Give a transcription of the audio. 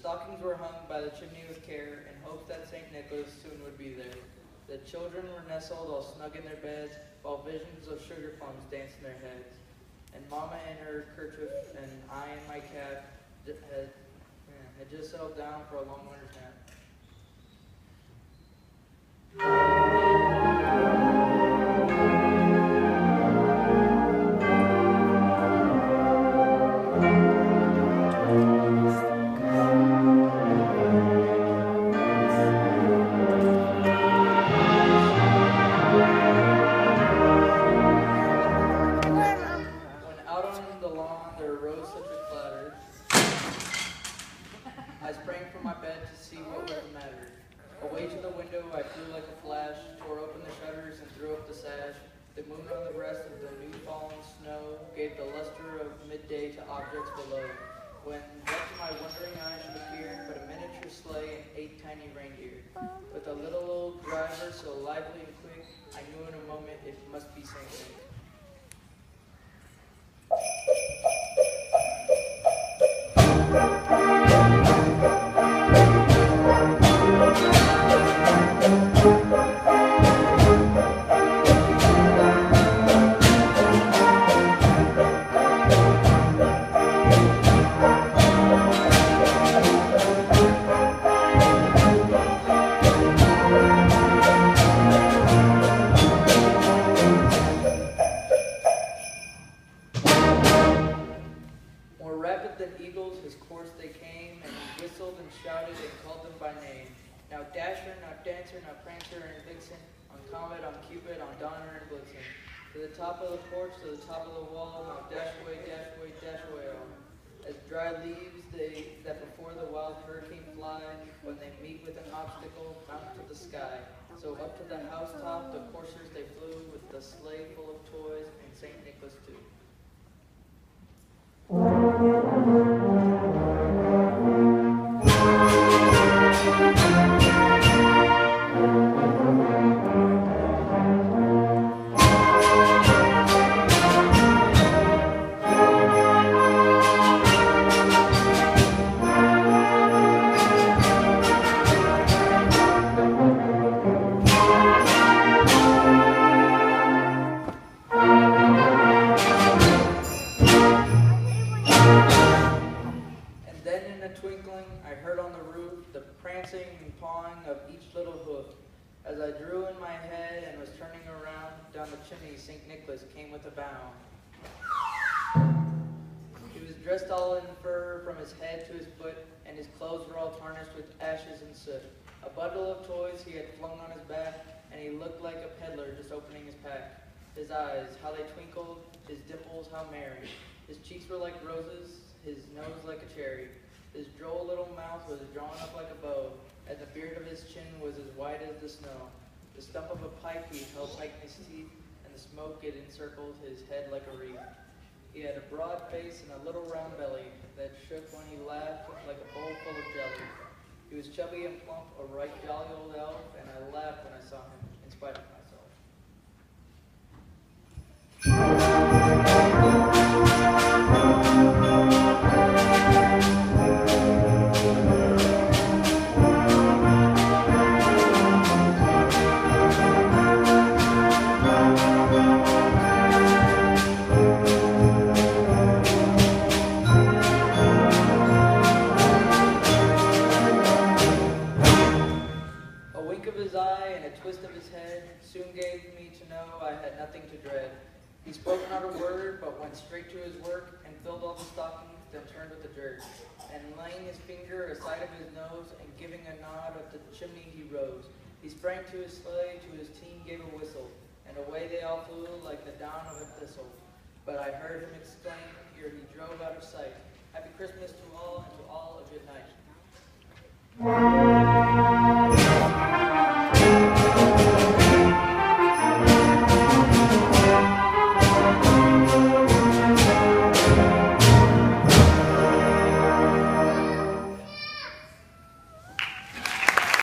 stockings were hung by the chimney with care in hopes that St. Nicholas soon would be there. The children were nestled all snug in their beds, while visions of sugar plums danced in their heads. And Mama in her kerchief and I in my cap had just settled down for a long winter's nap. I sprang from my bed to see what was the matter. Away to the window I flew like a flash, tore open the shutters and threw up the sash. The moon on the breast of the new fallen snow gave the luster of midday to objects below. When what to my wondering eyes should appear but a miniature sleigh and 8 tiny reindeer. With a little old driver so lively and quick, I knew in a moment it must be St. Nick. Now Dasher, now Dancer, now Prancer and Vixen, on Comet, on Cupid, on Donner and Blitzen. To the top of the porch, to the top of the wall, now dash away on. As dry leaves that before the wild hurricane fly, when they meet with an obstacle, mount to the sky. So up to the housetop, the coursers they flew, with the sleigh full of toys, and St. Nicholas too. As I drew in my head and was turning around, down the chimney St. Nicholas came with a bound. He was dressed all in fur from his head to his foot, and his clothes were all tarnished with ashes and soot. A bundle of toys he had flung on his back, and he looked like a peddler just opening his pack. His eyes, how they twinkled, his dimples, how merry. His cheeks were like roses, his nose like a cherry. His droll little mouth was drawn up like a bow, and the beard of his chin was as white as the snow. The stump of a pipe he held tight in his teeth, and the smoke it encircled his head like a wreath. He had a broad face and a little round belly that shook when he laughed like a bowl full of jelly. He was chubby and plump, a right jolly old elf, and I laughed when I saw him, in spite of myself. Soon gave me to know I had nothing to dread. He spoke not a word, but went straight to his work, and filled all the stockings, then turned with a jerk. And laying his finger aside of his nose, and giving a nod up the chimney he rose. He sprang to his sleigh, to his team gave a whistle, and away they all flew like the down of a thistle. But I heard him exclaim, ere he drove out of sight, Happy Christmas to all, and to all a good night.